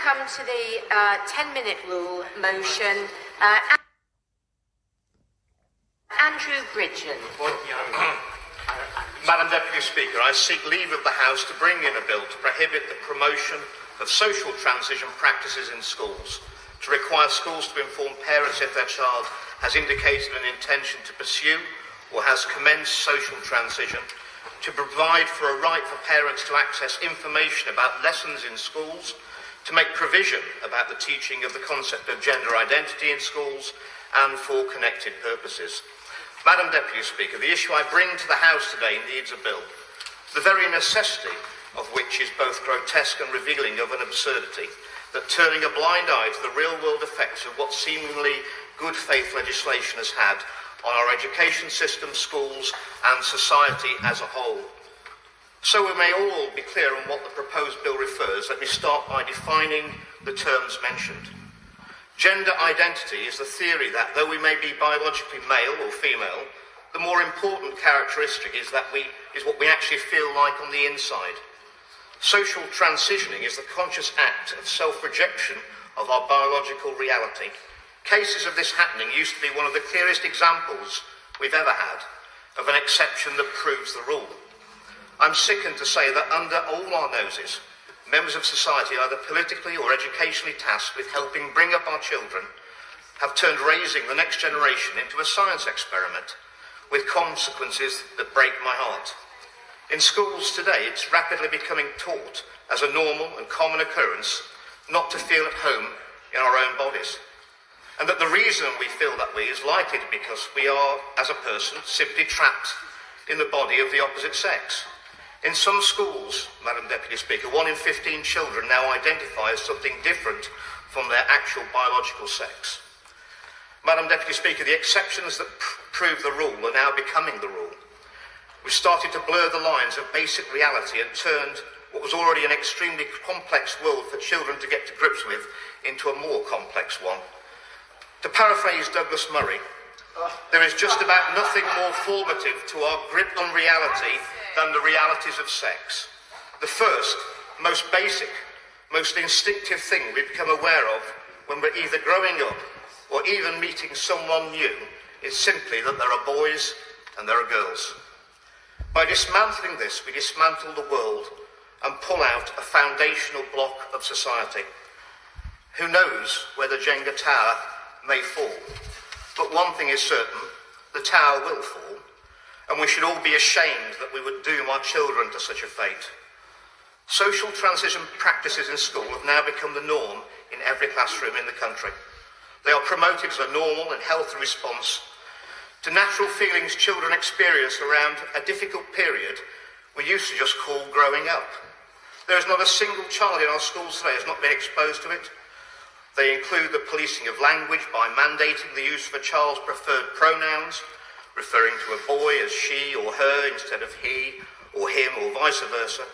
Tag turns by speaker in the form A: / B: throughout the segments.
A: come to the 10-minute rule motion. Andrew Bridgen.
B: Madam Deputy Speaker, I seek leave of the House to bring in a bill to prohibit the promotion of social transition practices in schools, to require schools to inform parents if their child has indicated an intention to pursue or has commenced social transition, to provide for a right for parents to access information about lessons in schools, to make provision about the teaching of the concept of gender identity in schools, and for connected purposes. Madam Deputy Speaker, the issue I bring to the House today needs a bill, the very necessity of which is both grotesque and revealing of an absurdity, that turning a blind eye to the real-world effects of what seemingly good faith legislation has had on our education system, schools and society as a whole. So we may all be clear on what the proposed bill refers, let me start by defining the terms mentioned. Gender identity is the theory that, though we may be biologically male or female, the more important characteristic is what we actually feel like on the inside. Social transitioning is the conscious act of self-rejection of our biological reality. Cases of this happening used to be one of the clearest examples we've ever had of an exception that proves the rule. I'm sickened to say that under all our noses, members of society, either politically or educationally tasked with helping bring up our children, have turned raising the next generation into a science experiment with consequences that break my heart. In schools today, it's rapidly becoming taught as a normal and common occurrence not to feel at home in our own bodies. And that the reason we feel that way is likely to be because we are, as a person, simply trapped in the body of the opposite sex. In some schools, Madam Deputy Speaker, 1 in 15 children now identify as something different from their actual biological sex. Madam Deputy Speaker, the exceptions that prove the rule are now becoming the rule. We've started to blur the lines of basic reality and turned what was already an extremely complex world for children to get to grips with into a more complex one. To paraphrase Douglas Murray, there is just about nothing more formative to our grip on reality than the realities of sex. The first, most basic, most instinctive thing we become aware of when we're either growing up or even meeting someone new is simply that there are boys and there are girls. By dismantling this, we dismantle the world and pull out a foundational block of society. Who knows where the Jenga tower may fall? But one thing is certain, the tower will fall, and we should all be ashamed that we would doom our children to such a fate. Social transition practices in school have now become the norm in every classroom in the country. They are promoted as a normal and healthy response to natural feelings children experience around a difficult period we used to just call growing up. There is not a single child in our schools today who has not been exposed to it. They include the policing of language by mandating the use of a child's preferred pronouns, referring to a boy as she or her instead of he or him or vice versa.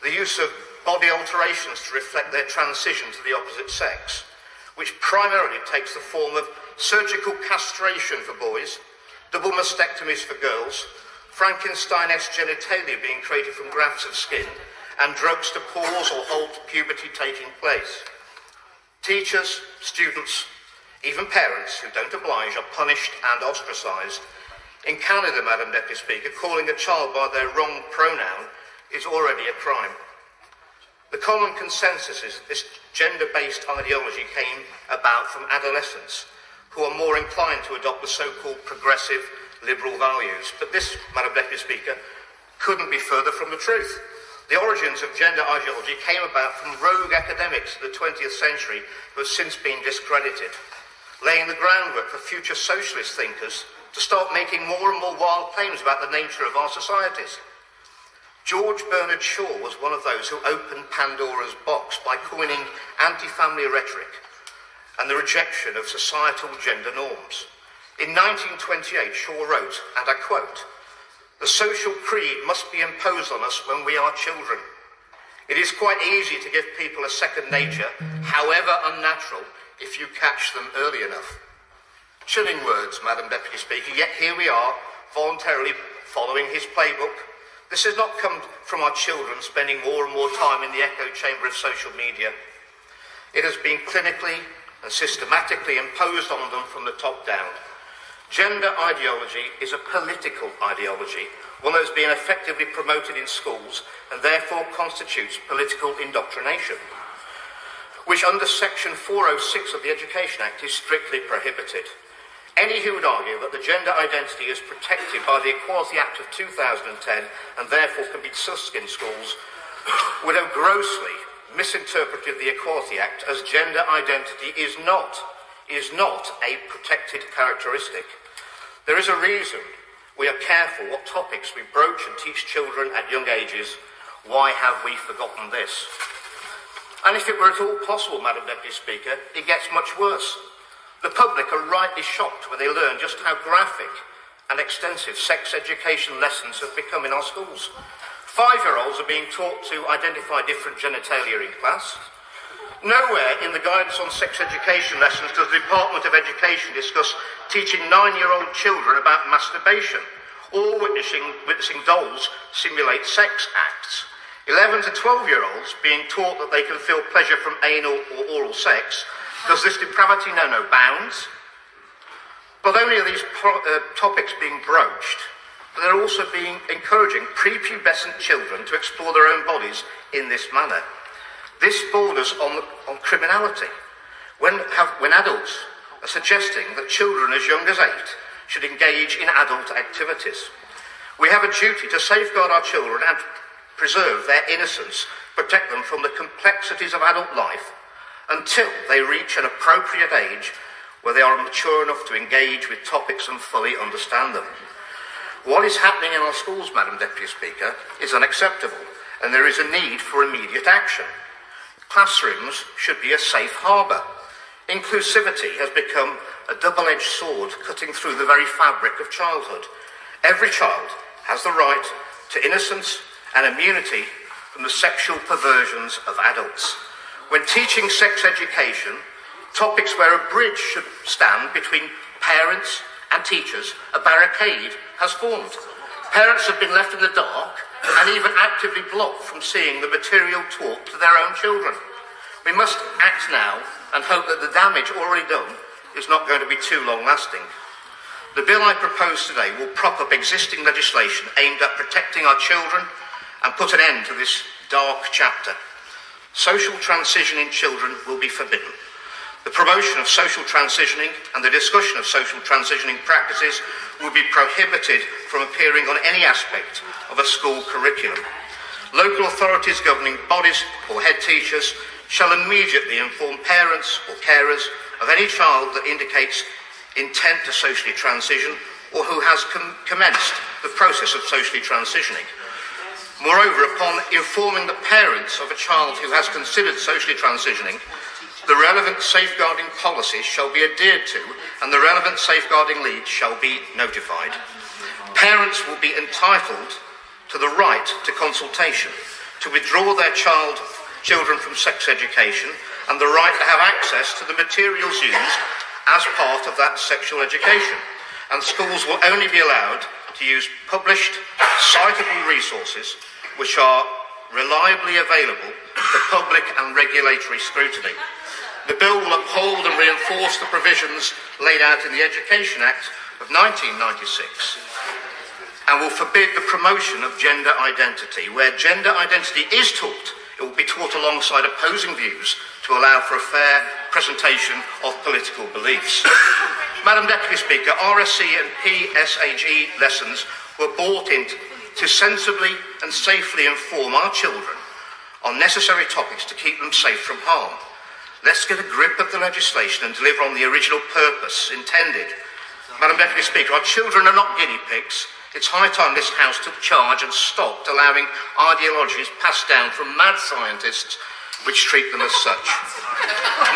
B: The use of body alterations to reflect their transition to the opposite sex, which primarily takes the form of surgical castration for boys, double mastectomies for girls, Frankenstein-esque genitalia being created from grafts of skin, and drugs to pause or halt puberty taking place. Teachers, students, even parents who don't oblige are punished and ostracised. In Canada, Madam Deputy Speaker, calling a child by their wrong pronoun is already a crime. The common consensus is that this gender-based ideology came about from adolescents who are more inclined to adopt the so-called progressive liberal values. But this, Madam Deputy Speaker, couldn't be further from the truth. The origins of gender ideology came about from rogue academics of the 20th century who have since been discredited, laying the groundwork for future socialist thinkers to start making more and more wild claims about the nature of our societies. George Bernard Shaw was one of those who opened Pandora's box by coining anti-family rhetoric and the rejection of societal gender norms. In 1928, Shaw wrote, and I quote, "The social creed must be imposed on us when we are children. It is quite easy to give people a second nature, however unnatural, if you catch them early enough." Chilling words, Madam Deputy Speaker, yet here we are, voluntarily following his playbook. This has not come from our children spending more and more time in the echo chamber of social media. It has been clinically and systematically imposed on them from the top down. Gender ideology is a political ideology, one that has been effectively promoted in schools and therefore constitutes political indoctrination, which under Section 406 of the Education Act is strictly prohibited. Any who would argue that the gender identity is protected by the Equality Act of 2010 and therefore can be discussed in schools would have grossly misinterpreted the Equality Act, as gender identity is not a protected characteristic. There is a reason we are careful what topics we broach and teach children at young ages. Why have we forgotten this? And if it were at all possible, Madam Deputy Speaker, it gets much worse. The public are rightly shocked when they learn just how graphic and extensive sex education lessons have become in our schools. 5-year-olds are being taught to identify different genitalia in class. Nowhere in the guidance on sex education lessons does the Department of Education discuss teaching 9-year-old children about masturbation or witnessing dolls simulate sex acts. 11 to 12-year-olds being taught that they can feel pleasure from anal or oral sex. Does this depravity know no bounds? Not only are these topics being broached, but they're also being encouraging prepubescent children to explore their own bodies in this manner. This borders on criminality. When adults are suggesting that children as young as 8 should engage in adult activities. We have a duty to safeguard our children and preserve their innocence, protect them from the complexities of adult life, until they reach an appropriate age where they are mature enough to engage with topics and fully understand them. What is happening in our schools, Madam Deputy Speaker, is unacceptable, and there is a need for immediate action. Classrooms should be a safe harbour. Inclusivity has become a double-edged sword cutting through the very fabric of childhood. Every child has the right to innocence and immunity from the sexual perversions of adults. When teaching sex education, topics where a bridge should stand between parents and teachers, a barricade has formed. Parents have been left in the dark and even actively blocked from seeing the material taught to their own children. We must act now and hope that the damage already done is not going to be too long-lasting. The bill I propose today will prop up existing legislation aimed at protecting our children and put an end to this dark chapter. Social transition in children will be forbidden. The promotion of social transitioning and the discussion of social transitioning practices will be prohibited from appearing on any aspect of a school curriculum. Local authorities, governing bodies or head teachers shall immediately inform parents or carers of any child that indicates intent to socially transition or who has commenced the process of socially transitioning. Moreover, upon informing the parents of a child who has considered socially transitioning, the relevant safeguarding policies shall be adhered to and the relevant safeguarding leads shall be notified. Parents will be entitled to the right to consultation, to withdraw their children from sex education, and the right to have access to the materials used as part of that sexual education. And schools will only be allowed to use published, citable resources which are reliably available for public and regulatory scrutiny. The bill will uphold and reinforce the provisions laid out in the Education Act of 1996 and will forbid the promotion of gender identity. Where gender identity is taught, it will be taught alongside opposing views to allow for a fair presentation of political beliefs. Madam Deputy Speaker, RSC and PSHE lessons were brought in to sensibly and safely inform our children on necessary topics to keep them safe from harm. Let's get a grip of the legislation and deliver on the original purpose intended. Madam Deputy Speaker, our children are not guinea pigs. It's high time this House took charge and stopped allowing ideologies passed down from mad scientists which treat them as such.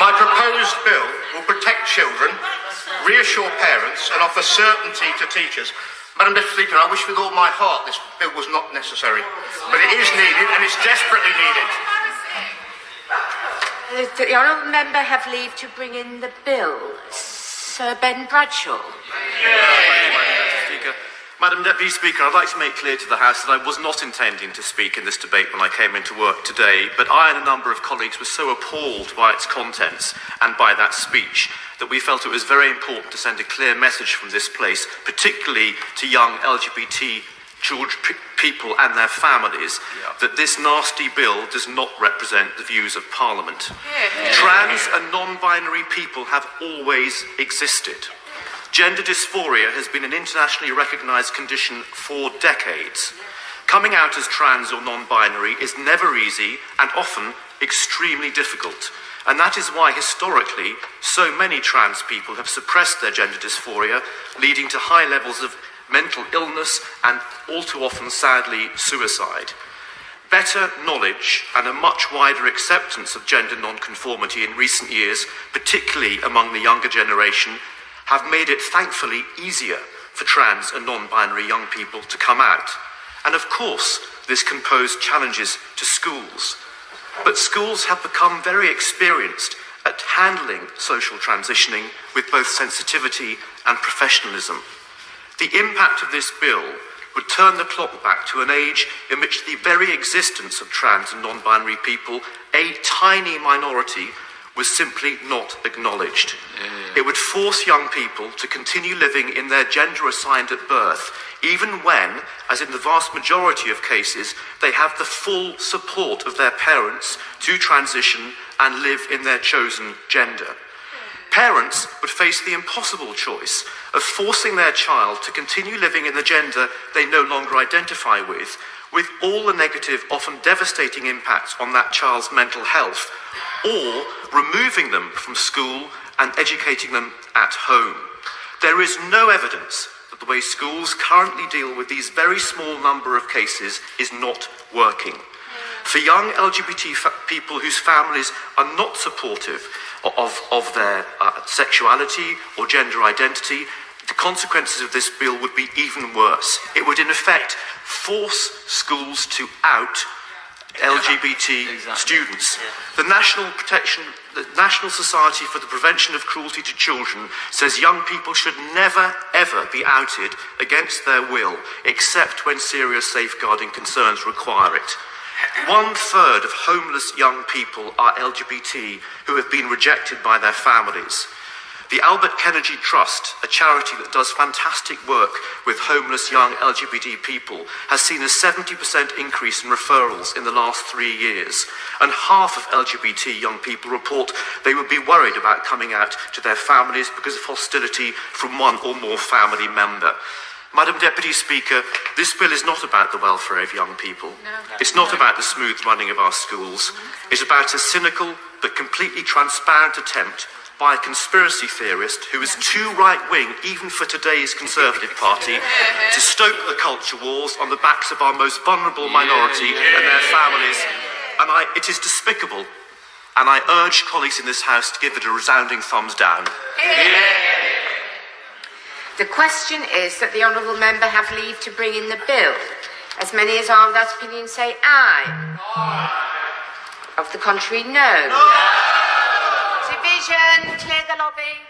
B: My proposed bill will protect children, reassure parents and offer certainty to teachers. Madam Deputy Speaker, I wish with all my heart this bill was not necessary, but it is needed and it's desperately needed.
A: The honourable member have leave to bring in the bill. Sir Ben Bradshaw.
C: Thank you, Madam Deputy Speaker. Madam Deputy Speaker, I'd like to make clear to the House that I was not intending to speak in this debate when I came into work today, but I and a number of colleagues were so appalled by its contents and by that speech that we felt it was very important to send a clear message from this place, particularly to young LGBT people and their families, that this nasty bill does not represent the views of Parliament. Trans and non-binary people have always existed. Gender dysphoria has been an internationally recognised condition for decades. Coming out as trans or non-binary is never easy and often extremely difficult. And that is why, historically, so many trans people have suppressed their gender dysphoria, leading to high levels of mental illness and all too often, sadly, suicide. Better knowledge and a much wider acceptance of gender non-conformity in recent years, particularly among the younger generation, have made it thankfully easier for trans and non-binary young people to come out. And of course, this can pose challenges to schools. But schools have become very experienced at handling social transitioning with both sensitivity and professionalism. The impact of this bill would turn the clock back to an age in which the very existence of trans and non-binary people, a tiny minority, was simply not acknowledged. It would force young people to continue living in their gender assigned at birth, even when, as in the vast majority of cases, they have the full support of their parents to transition and live in their chosen gender. Parents would face the impossible choice of forcing their child to continue living in the gender they no longer identify with all the negative, often devastating impacts on that child's mental health, or removing them from school and educating them at home. There is no evidence that the way schools currently deal with these very small number of cases is not working. For young LGBT people whose families are not supportive of their sexuality or gender identity, the consequences of this bill would be even worse. It would, in effect, force schools to out LGBT students. The National Society for the Prevention of Cruelty to Children says young people should never, ever be outed against their will, except when serious safeguarding concerns require it. 1/3 of homeless young people are LGBT who have been rejected by their families. The Albert Kennedy Trust, a charity that does fantastic work with homeless young LGBT people, has seen a 70% increase in referrals in the last 3 years. And half of LGBT young people report they would be worried about coming out to their families because of hostility from one or more family member. Madam Deputy Speaker, this bill is not about the welfare of young people. It's not about the smooth running of our schools. It's about a cynical but completely transparent attempt by a conspiracy theorist who is too right-wing, even for today's Conservative Party, to stoke the culture wars on the backs of our most vulnerable minority and their families. And it is despicable, and I urge colleagues in this House to give it a resounding thumbs down.
A: The question is that the honourable member have leave to bring in the bill. As many as are of that opinion say aye. Of the contrary, no. Division, clear the lobby.